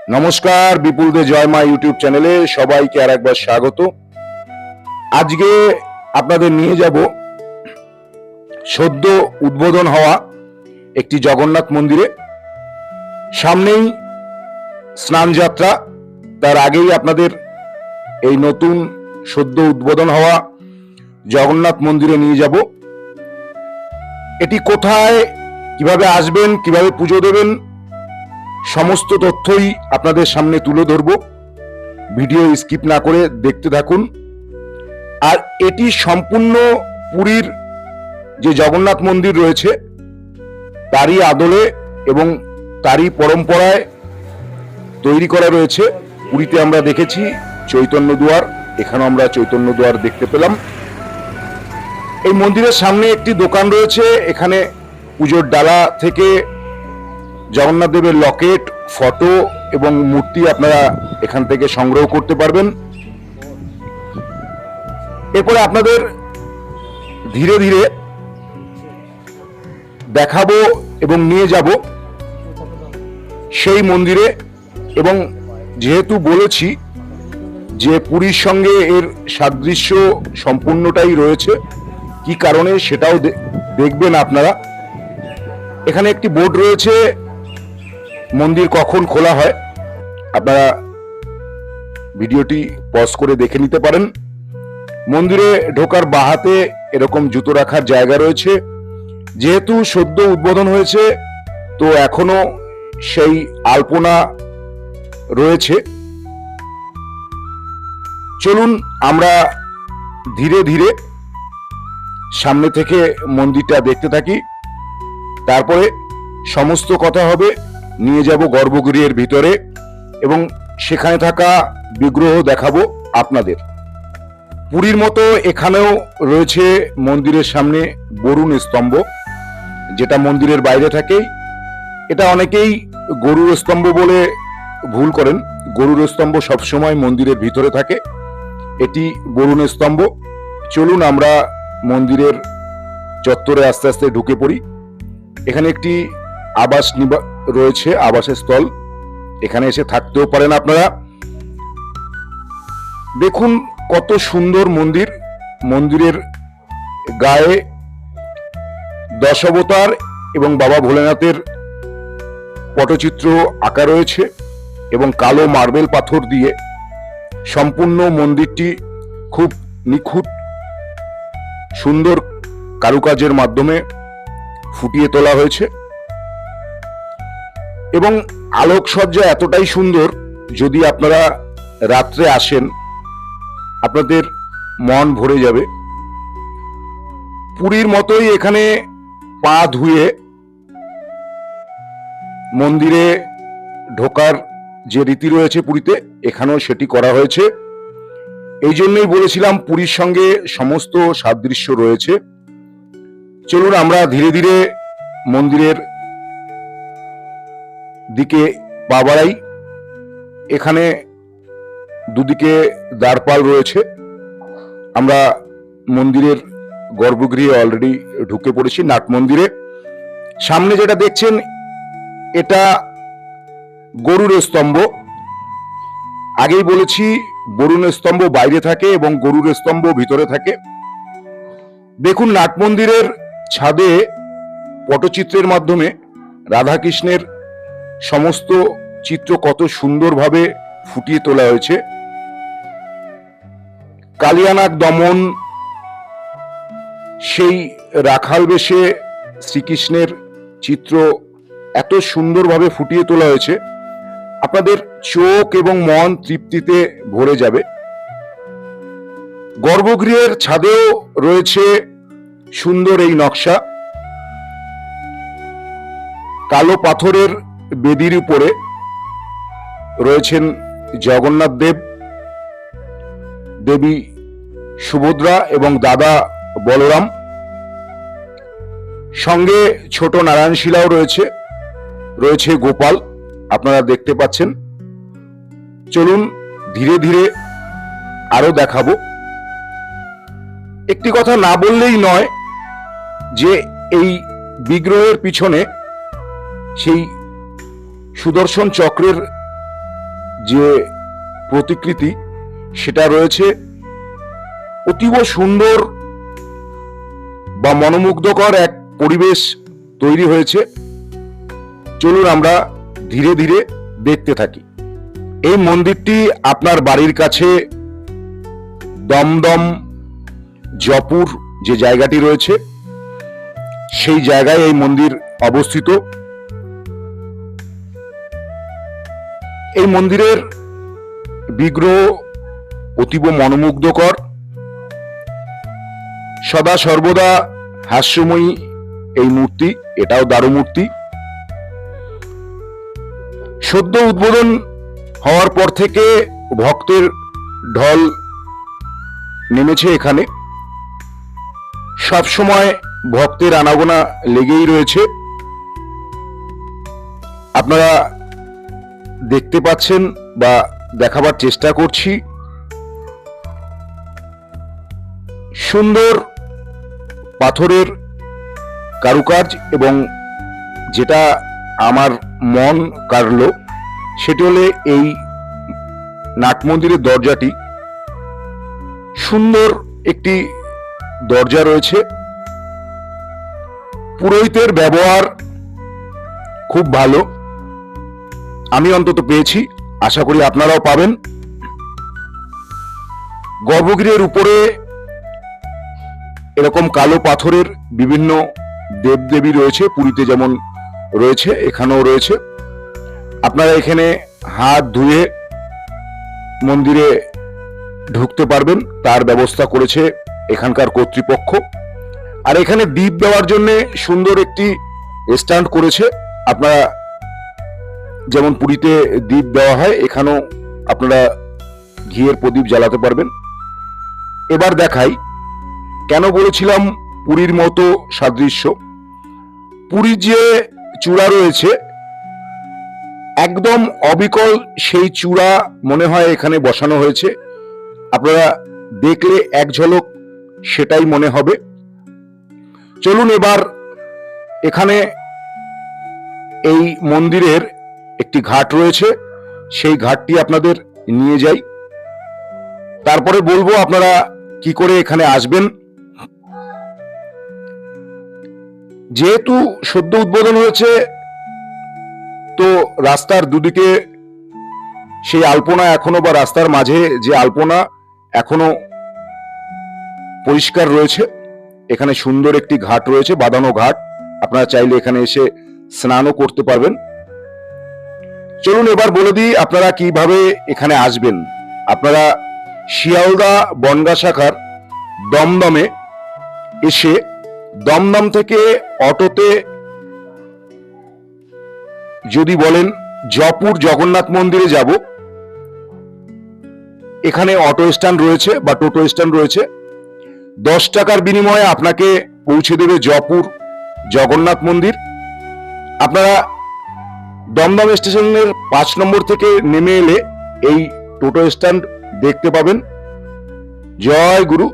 নমস্কার, বিপুল দে জয় মা ইউটিউব চ্যানেলে সবাইকে আর একবার স্বাগত। আজকে আপনাদের নিয়ে যাব সদ্য উদ্বোধন হওয়া একটি জগন্নাথ মন্দিরে। সামনেই স্নান যাত্রা, তার আগেই আপনাদের এই নতুন সদ্য উদ্বোধন হওয়া জগন্নাথ মন্দিরে নিয়ে যাব। এটি কোথায়, কিভাবে আসবেন, কিভাবে পুজো দেবেন, সমস্ত তথ্যই আপনাদের সামনে তুলে ধরব। ভিডিও স্কিপ না করে দেখতে থাকুন। আর এটি সম্পূর্ণ পুরীর যে জগন্নাথ মন্দির রয়েছে তারই আদলে এবং তারই পরম্পরায় তৈরি করা রয়েছে। পুরীতে আমরা দেখেছি চৈতন্য দুয়ার, এখানে আমরা চৈতন্য দুয়ার দেখতে পেলাম। এই মন্দিরের সামনে একটি দোকান রয়েছে, এখানে পুজোর ডালা থেকে জগন্নাথ দেবের লকেট, ফটো এবং মূর্তি আপনারা এখান থেকে সংগ্রহ করতে পারবেন। এরপরে আপনাদের ধীরে ধীরে দেখাবো এবং নিয়ে যাব সেই মন্দিরে। এবং যেহেতু বলেছি যে পুরীর সঙ্গে এর সাদৃশ্য সম্পূর্ণটাই রয়েছে, কি কারণে সেটাও দেখবেন আপনারা। এখানে একটি বোর্ড রয়েছে, মন্দির কখন খোলা হয়, আপনারা ভিডিওটি পজ করে দেখে নিতে পারেন। মন্দিরে ঢোকার বাহাতে এরকম জুতো রাখার জায়গা রয়েছে। যেহেতু সদ্য উদ্বোধন হয়েছে তো এখনো সেই আলপনা রয়েছে। চলুন আমরা ধীরে ধীরে সামনে থেকে মন্দিরটা দেখতে থাকি, তারপরে সমস্ত কথা হবে। নিয়ে যাব গর্ভগৃহের ভিতরে এবং সেখানে থাকা বিগ্রহ দেখাবো আপনাদের। পুরীর মতো এখানেও রয়েছে মন্দিরের সামনে বরুণ স্তম্ভ, যেটা মন্দিরের বাইরে থাকে। এটা অনেকেই গরুর স্তম্ভ বলে ভুল করেন। গরুর স্তম্ভ সবসময় মন্দিরের ভিতরে থাকে, এটি বরুণ স্তম্ভ। চলুন আমরা মন্দিরের চত্বরে আস্তে আস্তে ঢুকে পড়ি। এখানে একটি আবাস রয়েছে, আবাসের স্থল, এখানে এসে থাকতেও পারেন আপনারা। দেখুন কত সুন্দর মন্দির। মন্দিরের গায়ে দশাবতার এবং বাবা ভোলেনাথের পটচিত্র আঁকা রয়েছে এবং কালো মার্বেল পাথর দিয়ে সম্পূর্ণ মন্দিরটি খুব নিখুঁত সুন্দর কারুকাজের মাধ্যমে ফুটিয়ে তোলা হয়েছে। এবং আলোকসজ্জা এতটাই সুন্দর, যদি আপনারা রাত্রে আসেন আপনাদের মন ভরে যাবে। পুরীর মতোই এখানে পা ধুয়ে মন্দিরে ঢোকার যে রীতি রয়েছে পুরীতে, এখানেও সেটি করা হয়েছে। এই জন্যই বলেছিলাম পুরীর সঙ্গে সমস্ত সাদৃশ্য রয়েছে। চলুন আমরা ধীরে ধীরে মন্দিরের দিকে পা বাড়াই। এখানে দুদিকে দ্বারপাল রয়েছে। আমরা মন্দিরের গর্ভগৃহে অলরেডি ঢুকে পড়েছি, নাট মন্দিরে। সামনে যেটা দেখছেন এটা গরুর স্তম্ভ। আগেই বলেছি বরুণ স্তম্ভ বাইরে থাকে এবং গরুর স্তম্ভ ভিতরে থাকে। দেখুন নাট মন্দিরের ছাদে পটচিত্রের মাধ্যমে রাধাকৃষ্ণের সমস্ত চিত্র কত সুন্দরভাবে ফুটিয়ে তোলা হয়েছে। কালিয়ানাগ দমন, সেই রাখাল বেশে শ্রীকৃষ্ণের চিত্র এত সুন্দরভাবে ফুটিয়ে তোলা হয়েছে, আপনাদের চোখ এবং মন তৃপ্তিতে ভরে যাবে। গর্ভগৃহের ছাদেও রয়েছে সুন্দর এই নকশা। কালো পাথরের বেদির উপরে রয়েছেন জগন্নাথ দেব, দেবী সুভদ্রা এবং দাদা বলরাম। সঙ্গে ছোট নারায়ণ শিলাও রয়েছে, রয়েছে গোপাল, আপনারা দেখতে পাচ্ছেন। চলুন ধীরে ধীরে আরো দেখাবো। একটি কথা না বললেই নয় যে এই বিগ্রহের পিছনে সেই সুদর্শন চক্রের যে প্রতিকৃতি সেটা রয়েছে অতীব সুন্দর বা মনোমুগ্ধকর এক পরিবেশ তৈরি হয়েছে। চলুন আমরা ধীরে ধীরে দেখতে থাকি। এই মন্দিরটি আপনার বাড়ির কাছে দমদম জয়পুর যে জায়গাটি রয়েছে সেই জায়গায় এই মন্দির অবস্থিত। এই মন্দিরের বিগ্রহ অতীব মনোমুগ্ধকর, সদা সর্বদা হাস্যময়ী এই মূর্তি, এটাও দারু মূর্তি। সদ্য উদ্বোধন হওয়ার পর থেকে ভক্তের ঢল নেমেছে এখানে। সবসময় ভক্তের আনাগোনা লেগেই রয়েছে। আপনারা দেখতে পাচ্ছেন বা দেখাবার চেষ্টা করছি, সুন্দর পাথরের কারুকাজ, এবং যেটা আমার মন কাড়ল সেটি হলে এই নাট মন্দিরের দরজাটি। সুন্দর একটি দরজা রয়েছে। পুরোহিতের ব্যবহার খুব ভালো, আমি অন্তত পেয়েছি, আশা করি আপনারাও পাবেন। গর্ভগৃহের উপরে এরকম কালো পাথরের বিভিন্ন দেবদেবী রয়েছে, পুরীতে যেমন রয়েছে এখানেও রয়েছে। আপনারা এখানে হাত ধুয়ে মন্দিরে ঢুকতে পারবেন, তার ব্যবস্থা করেছে এখানকার কর্তৃপক্ষ। আর এখানে দীপ দেওয়ার জন্য সুন্দর একটি স্ট্যান্ড করেছে। আপনারা যেমন পুরীতে দীপ দেওয়া হয়, এখানেও আপনারা ঘিয়ের প্রদীপ জ্বালাতে পারবেন। এবার দেখাই, কেন বলেছিলাম পুরীর মতো সাদৃশ্য। পুরীর যে চূড়া রয়েছে একদম অবিকল সেই চূড়া মনে হয় এখানে বসানো হয়েছে। আপনারা দেখলে এক ঝলক সেটাই মনে হবে। চলুন এবার এখানে এই মন্দিরের একটি ঘাট রয়েছে, সেই ঘাটটি আপনাদের নিয়ে যাই, তারপরে বলবো আপনারা কি করে এখানে আসবেন। যেহেতু সদ্য উদ্বোধন হয়েছে, তো রাস্তার দুদিকে সেই আলপনা এখনো, বা রাস্তার মাঝে যে আলপনা এখনো পরিষ্কার রয়েছে। এখানে সুন্দর একটি ঘাট রয়েছে, বাঁধানো ঘাট, আপনারা চাইলে এখানে এসে স্নানও করতে পারবেন। চলুন এবার বলে দিই আপনারা কিভাবে এখানে আসবেন। আপনারা শিয়ালদা বনগাঁ শাখার দমদমে এসে দমদম থেকে অটোতে যদি বলেন জয়পুর জগন্নাথ মন্দিরে যাব, এখানে অটো স্ট্যান্ড রয়েছে বা টোটো স্ট্যান্ড রয়েছে। 10 টাকার বিনিময়ে আপনাকে পৌঁছে দেবে জয়পুর জগন্নাথ মন্দির। আপনারা দমদম স্টেশনের 5 নম্বর থেকে নেমে এলে এই টোটো স্ট্যান্ড দেখতে পাবেন। জয় গুরু।